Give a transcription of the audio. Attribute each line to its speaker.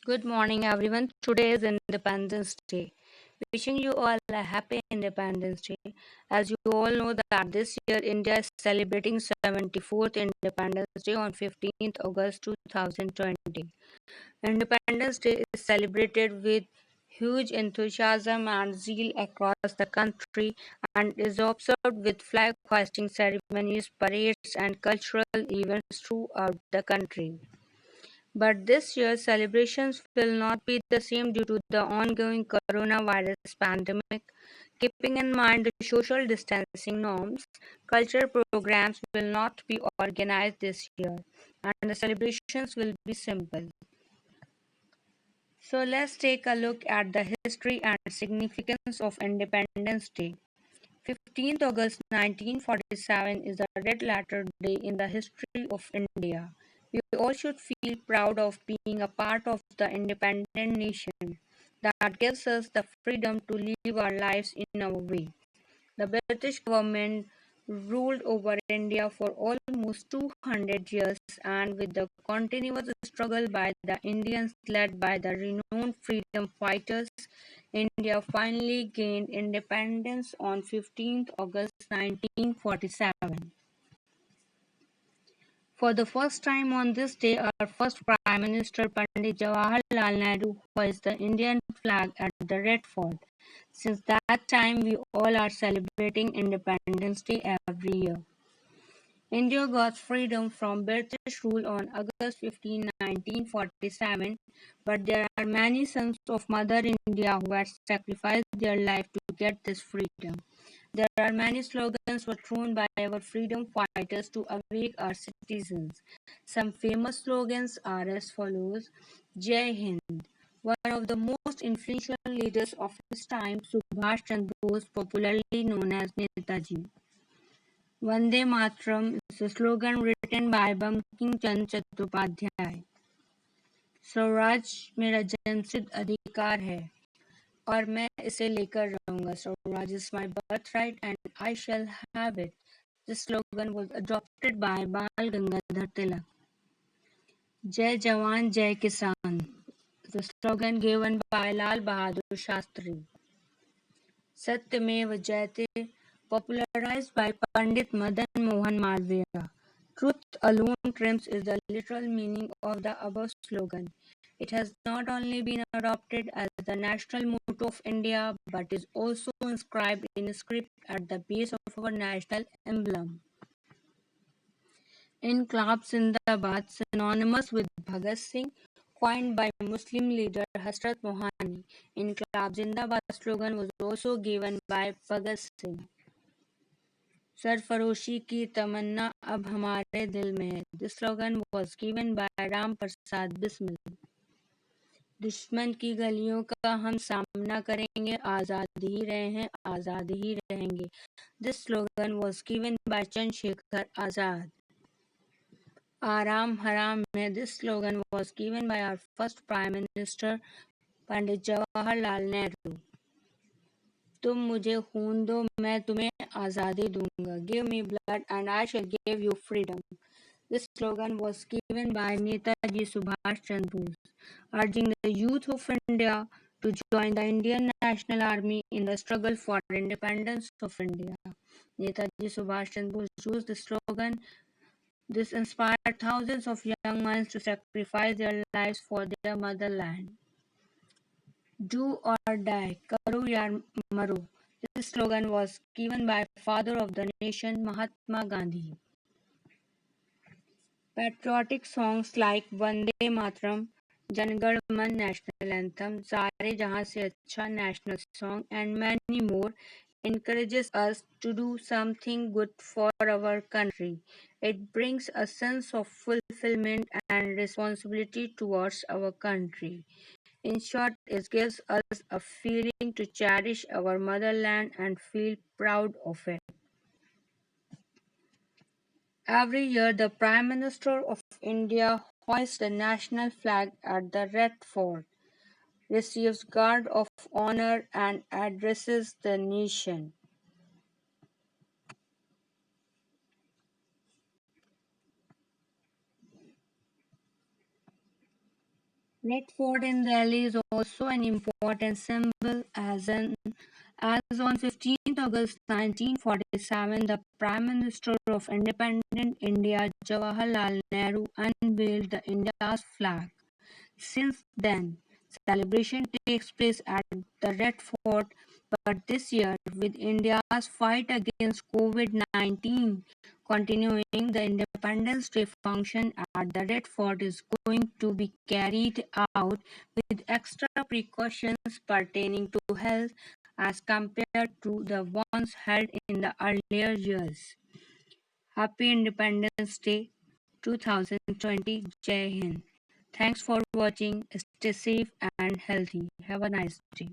Speaker 1: Good morning, everyone. Today is Independence Day. Wishing you all a happy Independence Day. As you all know that this year India is celebrating 74th Independence Day on 15th August 2020. Independence Day is celebrated with huge enthusiasm and zeal across the country and is observed with flag hoisting ceremonies, parades and cultural events throughout the country. But this year's celebrations will not be the same due to the ongoing coronavirus pandemic. Keeping in mind the social distancing norms, cultural programs will not be organized this year, and the celebrations will be simple. So let's take a look at the history and significance of Independence Day. 15th August 1947 is a red letter day in the history of India. We all should feel proud of being a part of the independent nation that gives us the freedom to live our lives in our way. The British government ruled over India for almost 200 years, and with the continuous struggle by the Indians led by the renowned freedom fighters, India finally gained independence on 15th August 1947. For the first time on this day, our first Prime Minister Pandit Jawaharlal Nehru hoisted the Indian flag at the Red Fort. Since that time, we all are celebrating Independence Day every year. India got freedom from British rule on August 15, 1947, but there are many sons of Mother India who had sacrificed their life to get this freedom. There are many slogans were thrown by our freedom fighters to awake our citizens. Some famous slogans are as follows: Jai Hind. One of the most influential leaders of his time, Subhash Chandra Bose, popularly known as Netaji. Vande Mataram is a slogan written by Bankim Chand Chattopadhyay. Swaraj मेरा जन्मसिद्ध अधिकार है और मैं इसे लेकर रहूंगा. Swaraj is my birthright and I shall have it. This slogan was adopted by Bal Gangadhar Tilak. Jai Jawan, Jai Kisan. The slogan given by Lal Bahadur Shastri. Satyamev Jayate, popularized by Pandit Madan Mohan Malviya. Truth alone triumphs is the literal meaning of the above slogan. It has not only been adopted as the national motto of India but is also inscribed in script at the base of our national emblem. Inqilab Zindabad, synonymous with Bhagat Singh, coined by Muslim leader Hasrat Mohani. Inqilab Zindabad slogan was also given by Bhagat Singh. सरफरोशी की तमन्ना अब हमारे दिल में है. This slogan was given by Ram Prasad Bismil. दुश्मन की गलियों का हम सामना करेंगे, आजाद ही रहे हैं, आजाद ही रहेंगे. This slogan was given by Chandrasekhar Azad. Aram Haram mein. This slogan was given by our first Prime Minister Pandit Jawaharlal Nehru. तुम मुझे खून दो, मैं तुम्हें आज़ादी दूंगा. Give me blood and I shall give you freedom. This slogan was given by Netaji Subhash Chandra Bose, urging the youth of India to join the Indian National Army in the struggle for independence of India. Netaji Subhash Chandra Bose used the slogan. This inspired thousands of young minds to sacrifice their lives for their motherland. Do or die, karo ya maro. This slogan was given by father of the nation Mahatma Gandhi. Patriotic songs like Vande Mataram, Jan Gan Man national anthem, Saare Jahan Se Achha national song and many more encourages us to do something good for our country. It brings a sense of fulfillment and responsibility towards our country. In short, it gives us a feeling to cherish our motherland and feel proud of it. Every year, the Prime Minister of India hoists the national flag at the Red Fort, receives guard of honor, and addresses the nation. Red Fort in Delhi is also an important symbol as on 15th August 1947 the Prime Minister of independent India Jawaharlal Nehru unveiled the India's flag. Since then, celebration takes place at the Red Fort, but this year, with India's fight against COVID-19 continuing, the Independence Day function at the Red Fort is going to be carried out with extra precautions pertaining to health as compared to the ones held in the earlier years. Happy Independence Day 2020. Jai Hind. Thanks for watching. Stay safe and healthy. Have a nice day.